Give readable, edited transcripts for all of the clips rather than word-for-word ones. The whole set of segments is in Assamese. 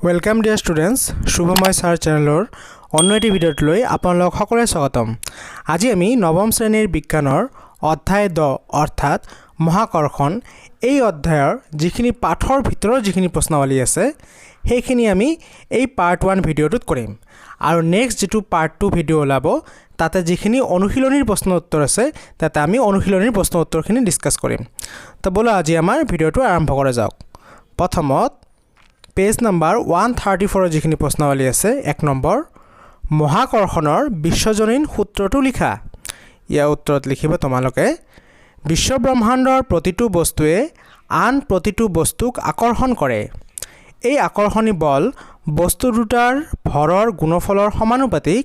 Welcome dear students Shubhamoy sir চ্যানেলৰ অন্য এটি ভিডিঅ'ত লৈ আপোনালোক সকলোৱে স্বাগতম। আজি আমি নৱম শ্ৰেণীৰ বিজ্ঞানৰ অধ্যায় 10 অৰ্থাৎ মহাকৰ্ষণ এই অধ্যায়ৰ যিখিনি পাঠৰ ভিতৰৰ যিখিনি প্ৰশ্নাৱলী আছে সেইখিনি আমি এই পাৰ্ট 1 ভিডিঅ'টোত কৰিম আৰু নেক্সট যেটো পাৰ্ট 2 ভিডিঅ' ওলাব তাতে যিখিনি অনুশীলনীৰ প্ৰশ্ন উত্তৰ আছে তাতে আমি অনুশীলনীৰ প্ৰশ্ন উত্তৰখিনি ডিসকাস কৰিম। তো বলা আজি আমাৰ ভিডিঅ'টো আৰম্ভ কৰা যাওক। প্ৰথমত পেজ নাম্বাৰ 134 যিখিনি প্ৰশ্নাৱলী আছে 1 নম্বৰ মহাকৰ্ষণৰ বিশ্বজনীন সূত্ৰটো লিখা। ইয়াৰ উত্তৰত লিখিব তোমালোকে বিশ্ব ব্ৰহ্মাণ্ডৰ প্ৰতিটো বস্তুৱে আন প্ৰতিটো বস্তুক আকৰ্ষণ কৰে। এই আকৰ্ষণী বল বস্তু দুটাৰ ভৰৰ গুণফলৰ সমানুপাতিক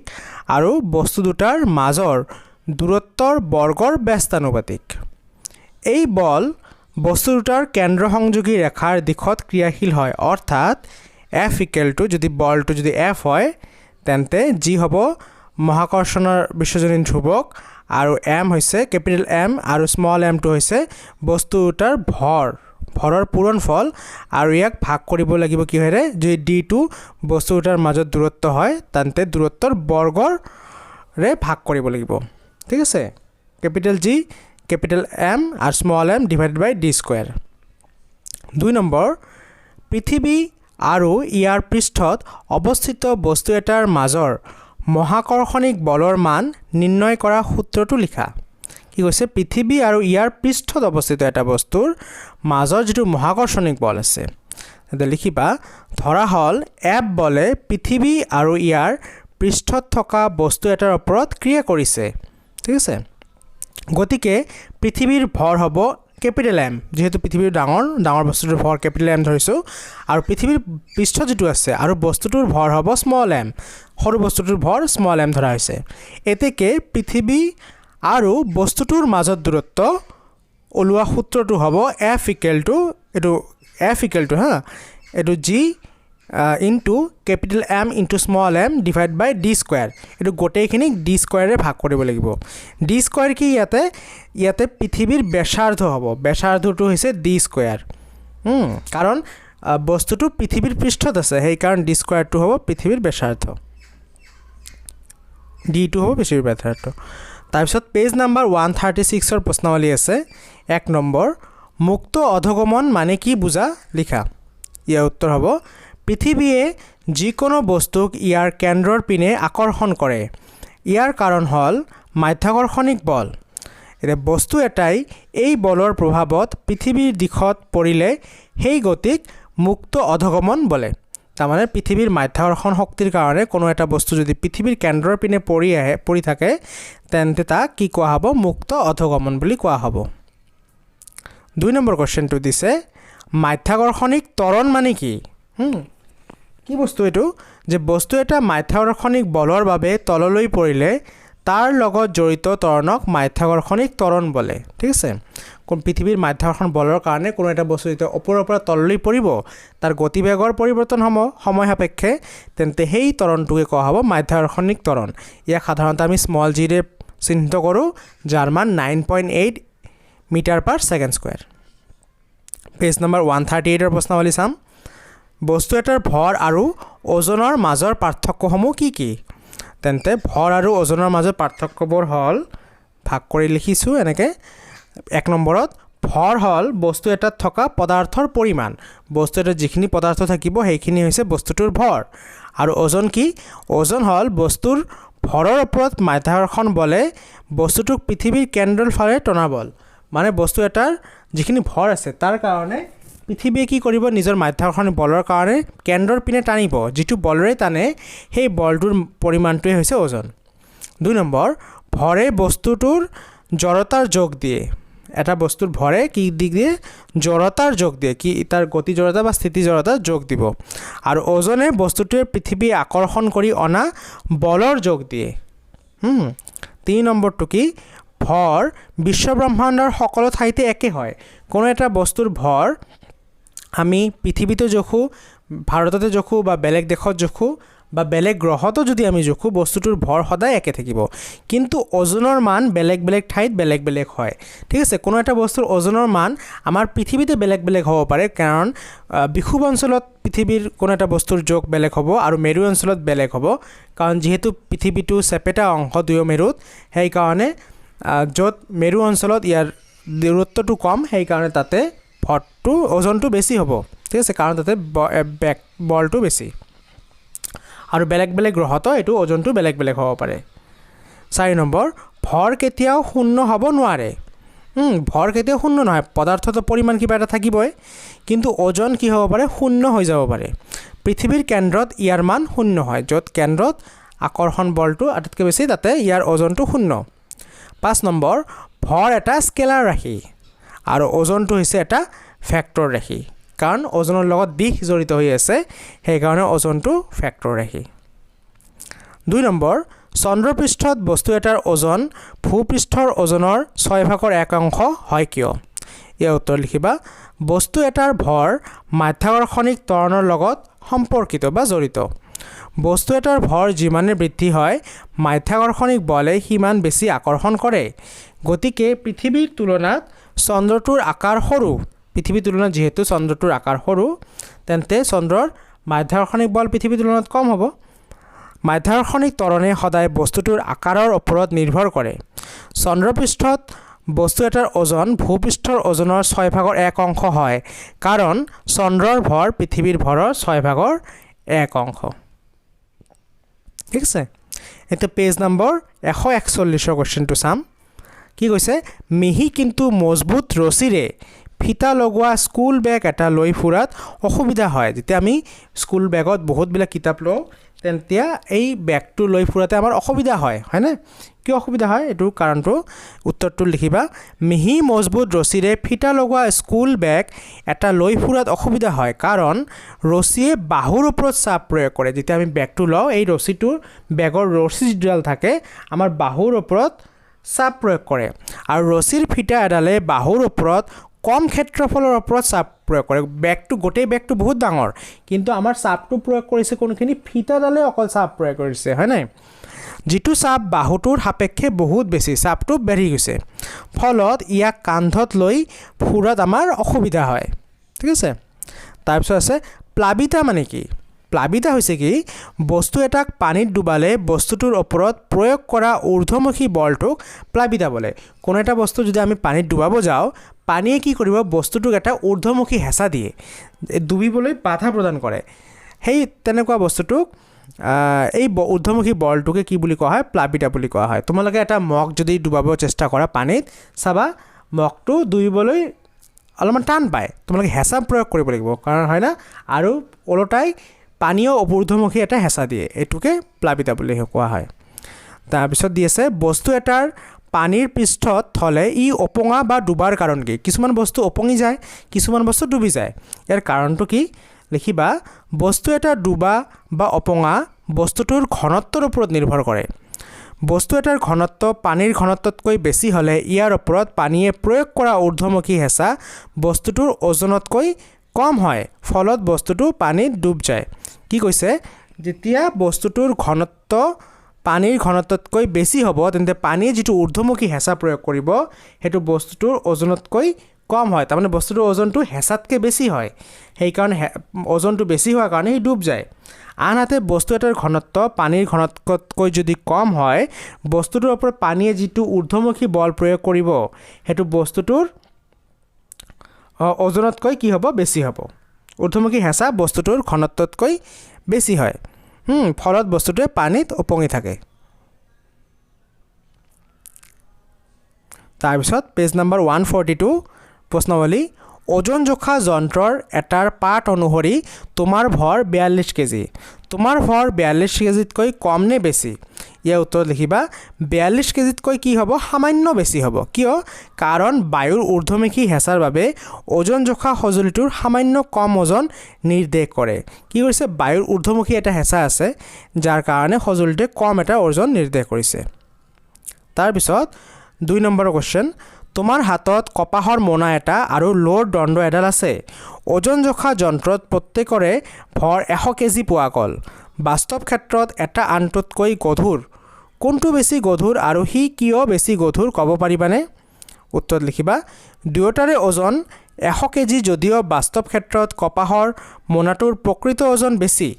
আৰু বস্তু দুটাৰ মাজৰ দূৰত্বৰ বৰ্গৰ ব্যস্তানুপাতিক। এই বল বস্তু দুটাৰ কেন্দ্ৰ সংযোগী ৰেখাৰ দিশত ক্ৰিয়াশীল হয়, অৰ্থাৎ F = যদি বলটো যদি F হয় তেন্তে G হ'ব মহাকৰ্ষণৰ বিশ্বজনীন ধ্ৰুৱক আৰু M হৈছে কেপিটেল M আৰু স্মল m টো হৈছে বস্তু দুটাৰ ভৰৰ পূৰণফল আৰু ইয়াক ভাগ কৰিব লাগিব কি হয়ৰে যদি D টো বস্তু দুটাৰ মাজত দূৰত্ব হয় তেন্তে দূৰত্বৰ বৰ্গৰে ভাগ কৰিব লাগিব। ঠিক আছে, কেপিটেল G কেপিটেল M আৰু স্মল m ডিভাইডেড বাই d স্কয়াৰ। 2 নম্বৰ পৃথিৱী আৰু ইয়াৰ পৃষ্ঠত অৱস্থিত বস্তু এটাৰ মাজৰ মহাকৰ্ষণিক বলৰ মান নিৰ্ণয় কৰা সূত্ৰটো লিখা। কি কৈছে পৃথিৱী আৰু ইয়াৰ পৃষ্ঠত অৱস্থিত এটা বস্তুৰ মাজৰ যেটো মহাকৰ্ষণিক বল আছে তেন্তে লিখিবা ধৰা হল F বলে পৃথিৱী আৰু ইয়াৰ পৃষ্ঠত থকা বস্তু এটাৰ ওপৰত ক্ৰিয়া কৰিছে। ঠিক আছে, গতিকে পৃথিৱীৰ ভৰ হ'ব কেপিটেল M, যেহেতু পৃথিৱীৰ ডাঙৰ বস্তুটোৰ ভৰ কেপিটেল M ধৰিছো আৰু পৃথিৱীৰ পৃষ্ঠ যেটো আছে আৰু বস্তুটোৰ ভৰ হ'ব স্মল m, সৰু বস্তুটোৰ ভৰ স্মল m ধৰা হৈছে। এতেকে পৃথিৱী আৰু বস্তুটোৰ মাজত দূৰত্ব ওলোৱা সূত্ৰটো হ'ব F = G into capital M into small m divide by d square. এটো গোটেইখিনি d স্কয়াৰে ভাগ কৰিব লাগিব। d স্কয়াৰ কি ইয়াতে পৃথিৱীৰ ব্যাসাৰ্ধ হ'ব, ব্যাসাৰ্ধটো হৈছে d স্কয়াৰ। কাৰণ বস্তুটো পৃথিৱীৰ পৃষ্ঠত আছে সেই কাৰণ d স্কয়াৰটো হ'ব পৃথিৱীৰ ব্যাসাৰ্ধ, d টো হ'ব পৃথিৱীৰ ব্যাসাৰ্ধ। তাৰপিছত পেজ নাম্বাৰ 136 প্ৰশ্নাৱলী আছে 1 নম্বৰ মুক্ত অধগমন মানে কি বুজা লিখা। ইয়াৰ উত্তৰ হ'ব পৃথিৱীয়ে যিকোনো বস্তুক ইয়াৰ কেন্দ্ৰৰ পিনে আকৰ্ষণ কৰে। ইয়াৰ কাৰণ হ'ল মাধ্যাকৰ্ষণিক বল। এটা বস্তু এটাই এই বলৰ প্ৰভাৱত পৃথিৱীৰ দিশত পৰিলে সেই গতিক মুক্ত অধগমন বলে। তাৰমানে পৃথিৱীৰ মাধ্যাকৰ্ষণ শক্তিৰ কাৰণে কোনো এটা বস্তু যদি পৃথিৱীৰ কেন্দ্ৰৰ পিনে পৰি থাকে তেন্তে তাক কি কোৱা হ'ব মুক্ত অধগমন বুলি কোৱা হ'ব। 2 নম্বৰ কোৱেশ্চনটো দিছে মাধ্যাকৰ্ষণিক ত্বৰণ মানে কি। কি বস্তু এটো যে বস্তু এটা মাধ্যাকৰ্ষণিক বলৰ বাবে তললৈ পৰিলে তাৰ লগত জড়িত ত্বৰণক মাধ্যাকৰ্ষণিক ত্বৰণ বলে। ঠিক আছে, কোন পৃথিৱীৰ মাধ্যাকৰ্ষণ বলৰ কাৰণে কোনো এটা বস্তু যেতিয়া ওপৰৰ পৰা তললৈ পৰিব তাৰ গতিবেগৰ পৰিৱৰ্তন হ'ব সময় সাপেক্ষে তেন্তে সেই ত্বৰণটোকে কোৱা হ'ব মাধ্যাকৰ্ষণিক ত্বৰণ। ইয়াক সাধাৰণতে আমি স্মল g ৰে চিহ্নিত কৰোঁ যাৰ মান 9.8 মিটাৰ/সেকেন্ড স্কয়াৰ। পেজ নম্বৰ 138 প্ৰশ্নাৱলী চাম। বস্তু এটাৰ ভৰ আৰু ওজনৰ মাজৰ পাৰ্থক্যসমূহ কি কি। তেন্তে ভৰ আৰু ওজনৰ মাজৰ পাৰ্থক্যবোৰ হ'ল ভাগ কৰি লিখিছো এনেকে। 1 নম্বৰত ভৰ হ'ল বস্তু এটাত থকা পদাৰ্থৰ পৰিমাণ, বস্তু এটাত যিখিনি পদাৰ্থ থাকিব সেইখিনি হৈছে বস্তুটোৰ ভৰ। আৰু ওজন কি, ওজন হ'ল বস্তুৰ ভৰৰ ওপৰত মাধ্যাকৰ্ষণ বলে বস্তুটোক পৃথিৱীৰ কেন্দ্ৰৰ ফালে টনা বল। মানে বস্তু এটাৰ যিখিনি ভৰ আছে তাৰ কাৰণে পৃথিৱীয়ে কি কৰিব নিজৰ মাধ্যাকৰ্ষণ বলৰ কাৰণে কেন্দ্ৰৰ পিনে টানিব, যেটো বলৰে টানে সেই বলটোৰ পৰিমাণটোৱে হৈছে ওজন। 2 নম্বৰ ভৰে বস্তুটোৰ জড়তাৰ যোগ দিয়ে। এটা বস্তুৰ ভৰে কি দিয়ে জড়তাৰ যোগ দিয়ে, কি তাৰ গতি জড়তা বা স্থিতি জড়তাৰ যোগ দিব। আৰু ওজনে বস্তুটোৱে পৃথিৱী আকৰ্ষণ কৰি অনা বলৰ যোগ দিয়ে। 3 নম্বৰটো কি ভৰ বিশ্ব ব্ৰহ্মাণ্ডৰ সকলো ঠাইতে একে হয়। কোনো এটা বস্তুৰ ভৰ আমি পৃথিৱীতে জোখো, ভাৰততে জোখো বা বেলেগ দেশত জোখো বা বেলেগ গ্ৰহতো যদি আমি জোখো বস্তুটোৰ ভৰ সদায় একে থাকিব কিন্তু ওজনৰ মান বেলেগ বেলেগ ঠাইত বেলেগ বেলেগ হয় ঠিক আছে কোনো এটা বস্তুৰ ওজনৰ মান আমাৰ পৃথিৱীতে বেলেগ বেলেগ হ'ব পাৰে কাৰণ বিশুব অঞ্চলত পৃথিৱীৰ কোনো এটা বস্তুৰ জোখ বেলেগ হ'ব আৰু মেৰু অঞ্চলত বেলেগ হ'ব কাৰণ যেহেতু পৃথিৱীটো চেপেটা অংশ দুয়ো মেৰুত সেই কাৰণে য'ত মেৰু অঞ্চলত ইয়াৰ দূৰত্বটো কম সেই কাৰণে তাতে ভৰটো ওজনটো বেছি হ'ব ঠিক আছে কাৰণ তাতে বলটো বেছি আৰু বেলেগ বেলেগ গ্ৰহতো এটো ওজনটো বেলেগ বেলেগ হ'ব পাৰে 4 নম্বৰ ভৰ কেতিয়াও শূন্য হ'ব নোৱাৰে ভৰ কেতিয়াও শূন্য নহয় পদাৰ্থটো পৰিমাণ কিবা এটা থাকিবই কিন্তু ওজন কি হ'ব পাৰে শূন্য হৈ যাব পাৰে পৃথিৱীৰ কেন্দ্ৰত ইয়াৰ মান শূন্য হয় য'ত কেন্দ্ৰত আকৰ্ষণ বলটো আটাইতকৈ বেছি তাতে ইয়াৰ ওজনটো শূন্য 5 নম্বৰ ভৰ এটা স্কেলাৰ ৰাশি আৰু ওজনটো হৈছে এটা ফেক্টৰ ৰাশি কাৰণ ওজনৰ লগত দিশ জড়িত হৈ আছে সেই কাৰণে ওজনটো ফেক্টৰ ৰাশি 2 নম্বৰ চন্দ্ৰপৃষ্ঠত বস্তু এটাৰ ওজন ভূপৃষ্ঠৰ ওজনৰ 6/1 হয় কিয় ইয়াৰ উত্তৰ লিখিবা বস্তু এটাৰ ভৰ মাধ্যাকৰ্ষণিক ত্বৰণৰ লগত সম্পৰ্কিত বা জড়িত বস্তু এটাৰ ভৰ যিমানে বৃদ্ধি হয় মাধ্যাকৰ্ষণিক বলে সিমান বেছি আকৰ্ষণ কৰে গতিকে পৃথিৱীৰ তুলনাত চন্দ্ৰটোৰ আকাৰ সৰু পৃথিৱীৰ তুলনাত যেহেতু চন্দ্ৰটোৰ আকাৰ সৰু তেন্তে চন্দ্ৰৰ মাধ্যাকৰ্ষণিক বল পৃথিৱীৰ তুলনাত কম হ'ব মাধ্যাকৰ্ষণিক ত্বৰণে সদায় বস্তুটোৰ আকাৰৰ ওপৰত নিৰ্ভৰ কৰে চন্দ্ৰপৃষ্ঠত বস্তু এটাৰ ওজন ভূপৃষ্ঠৰ ওজনৰ 6/1 হয় কাৰণ চন্দ্ৰৰ ভৰ পৃথিৱীৰ ভৰৰ 6/1 ঠিক আছে এটা পেজ নম্বৰ 141 কোৱেশ্চনটো চাম কি কৈছে মিহি কিন্তু মজবুত ৰছীৰে ফিতা লগোৱা স্কুল বেগ এটা লৈ ফুৰাত অসুবিধা হয় যেতিয়া আমি স্কুল বেগত বহুতবিলাক কিতাপ লওঁ তেতিয়া এই বেগটো লৈ ফুৰাতে আমাৰ অসুবিধা হয় হয়নে কি অসুবিধা হয় এটো কাৰণটো উত্তৰটো লিখিবা মিহি মজবুত ৰছীৰে ফিতা লগোৱা স্কুল বেগ এটা লৈ ফুৰাত অসুবিধা হয় কাৰণ ৰছীয়ে বাহুৰ ওপৰত চাপ প্ৰয়োগ কৰে যেতিয়া আমি বেগটো লওঁ এই ৰছীটোৰ বেগৰ ৰছী যিডাল থাকে আমাৰ বাহুৰ ওপৰত চাপ প্ৰয়োগ কৰে আৰু ৰছীৰ ফিতা এডালে বাহুৰ ওপৰত কম ক্ষেত্ৰফলৰ ওপৰত চাপ প্ৰয়োগ কৰে বেগটো গোটেই বেগটো বহুত ডাঙৰ কিন্তু আমাৰ চাপটো প্ৰয়োগ কৰিছে কোনখিনি ফিতাডালে অকল চাপ প্ৰয়োগ কৰিছে হয় নাই যিটো চাপ বাহুটোৰ সাপেক্ষে বহুত বেছি চাপটো বেৰি গৈছে ফলত ইয়াক কান্ধত লৈ ফুৰাত আমাৰ অসুবিধা হয় ঠিক আছে তাৰপিছত আছে প্লাবিতা মানে কি প্লাবিতা হৈছে কি বস্তু এটাক পানীত ডুবালে বস্তুটোৰ ওপৰত প্ৰয়োগ কৰা ঊৰ্ধ্বমুখী বলটোক প্লাবিতা বোলে কোনো এটা বস্তু যদি আমি পানীত ডুবাব যাওঁ পানীয়ে কি কৰিব বস্তুটোক এটা ঊৰ্ধ্বমুখী হেঁচা দিয়ে ডুবিবলৈ বাধা প্ৰদান কৰে সেই তেনেকুৱা বস্তুটোক এই ঊৰ্ধ্বমুখী বলটোকে কি বুলি কোৱা হয় প্লাবিতা বুলি কোৱা হয় তোমালোকে এটা মগ যদি ডুবাব চেষ্টা কৰা পানীত চাবা মগটো ডুবিবলৈ অলপমান টান পায় তোমালোকে হেঁচা প্ৰয়োগ কৰিব লাগিব কাৰণ হয় না আৰু ওলটাই পানীও ঊৰ্ধ্বমুখী এটা হেঁচা দিয়ে এইটোকে প্লাবিতা বুলি কোৱা হয় তাৰপিছত দি আছে বস্তু এটাৰ পানীৰ পৃষ্ঠত থলে ই ওপঙা বা ডুবাৰ কাৰণ কি কিছুমান বস্তু ওপঙি যায় কিছুমান বস্তু ডুবি যায় ইয়াৰ কাৰণটো কি লিখিবা বস্তু এটা ডুবা বা ওপঙা বস্তুটোৰ ঘনত্বৰ ওপৰত নিৰ্ভৰ কৰে বস্তু এটাৰ ঘনত্ব পানীৰ ঘনত্বতকৈ বেছি হ'লে ইয়াৰ ওপৰত পানীয়ে প্ৰয়োগ কৰা ঊৰ্ধ্বমুখী হেঁচা বস্তুটোৰ ওজনতকৈ কম হয় ফলত বস্তুটো পানীত ডুব যায় কি কৈছে যেতিয়া বস্তুটোৰ ঘনত্ব পানীৰ ঘনত্বতকৈ বেছি হ'ব তেন্তে পানীয়ে যিটো ঊৰ্ধ্বমুখী হেঁচা প্ৰয়োগ কৰিব সেইটো বস্তুটোৰ ওজনতকৈ কম হয় তাৰমানে বস্তুটোৰ ওজনটো হেঁচাতকৈ বেছি হয় সেইকাৰণে ওজনটো বেছি হোৱাৰ কাৰণে ই ডুব যায় আনহাতে বস্তু এটাৰ ঘনত্ব পানীৰ ঘনত্বতকৈ যদি কম হয় বস্তুটোৰ ওপৰত পানীয়ে যিটো ঊৰ্ধ্বমুখী বল প্ৰয়োগ কৰিব সেইটো বস্তুটোৰ ওজনতকৈ কি হ'ব বেছি হ'ব ঊৰ্ধ্বমুখী হেঁচা বস্তুটোৰ ঘনত্বতকৈ বেছি হয় ফলত বস্তুটোৱে পানীত ওপঙি থাকে তাৰপিছত পেজ নম্বৰ 142 প্ৰশ্নাৱলী ওজন জোখা যন্ত্ৰৰ এটাৰ পাৰ্ট অনুসৰি তোমাৰ ভৰ 42 কেজি তোমাৰ ভৰ 42 কেজিতকৈ কম নে বেছি ইয়াৰ উত্তৰ লিখিবা 42 কেজিতকৈ কি হ'ব সামান্য বেছি হ'ব কিয় কাৰণ বায়ুৰ ঊৰ্ধ্বমুখী হেঁচাৰ বাবে ওজন জোখা সঁজুলিটোৰ সামান্য কম ওজন নিৰ্দেশ কৰে কি কৰিছে বায়ুৰ ঊৰ্ধ্বমুখী এটা হেঁচা আছে যাৰ কাৰণে সঁজুলিটোৱে কম এটা ওজন নিৰ্দেশ কৰিছে তাৰপিছত 2 নম্বৰ কোৱেশ্চন তোমাৰ হাতত কপাহৰ মোনা এটা আৰু লোৰ দণ্ড এডাল আছে ওজন জোখা যন্ত্ৰত প্ৰত্যেকৰে ভৰ 100 কেজি পোৱা গ'ল বাস্তৱ ক্ষেত্ৰত এটা আনটোতকৈ গধুৰ কোনটো বেছি গধুৰ আৰু সি কিয় বেছি গধুৰ ক'ব পাৰিবানে উত্তৰ লিখিবা দুয়োটাৰে ওজন 100 কেজি যদিও বাস্তৱ ক্ষেত্ৰত কপাহৰ মোনাটোৰ প্ৰকৃত ওজন বেছি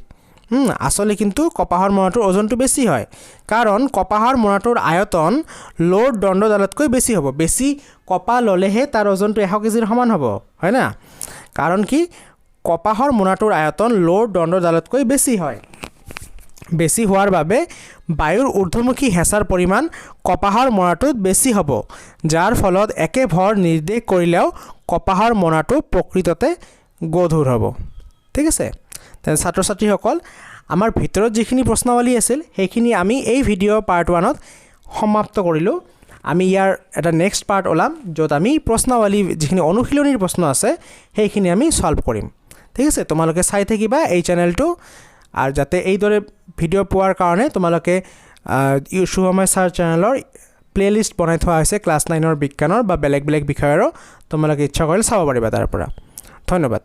আসলে কিন্তু কপাহৰ মোনাটোৰ ওজনটো বেছি হয় কাৰণ কপাহৰ মোনাটোৰ আয়তন লোড দণ্ডডালতকৈ বেছি হ'ব বেছি কপাহ ললেহে তাৰ ওজনটো 100 কেজিৰ সমান হ'ব হয় না কাৰণ কি কপাহৰ মোনাটোৰ আয়তন লোড দণ্ডডালতকৈ বেছি হয় বেছি হোৱাৰ বাবে বায়ুৰ ঊৰ্ধ্বমুখী হেঁচাৰ পৰিমাণ কপাহৰ মোনাটোত বেছি হ'ব যাৰ ফলত একে ভৰ নিৰ্দেশ কৰিলেও কপাহৰ মোনাটো প্ৰকৃততে গধুৰ হ'ব ঠিক আছে তেনে ছাত্ৰ ছাত্ৰীসকল আমাৰ ভিতৰত যিখিনি প্ৰশ্নাৱলী আছিল সেইখিনি আমি এই ভিডিঅ' পাৰ্ট 1ত সমাপ্ত কৰিলোঁ আমি ইয়াৰ এটা নেক্সট পাৰ্ট ওলাম য'ত আমি প্ৰশ্নাৱলী যিখিনি অনুশীলনীৰ প্ৰশ্ন আছে সেইখিনি আমি সলভ কৰিম ঠিক আছে তোমালোকে চাই থাকিবা এই চেনেলটো আৰু যাতে এইদৰে ভিডিঅ' পোৱাৰ কাৰণে তোমালোকে শুভময় ছাৰ চেনেলৰ প্লেলিষ্ট বনাই থোৱা হৈছে ক্লাছ 9ৰ বিজ্ঞানৰ বা বেলেগ বেলেগ বিষয়ৰো তোমালোকে ইচ্ছা কৰিলে চাব পাৰিবা তাৰ পৰা ধন্যবাদ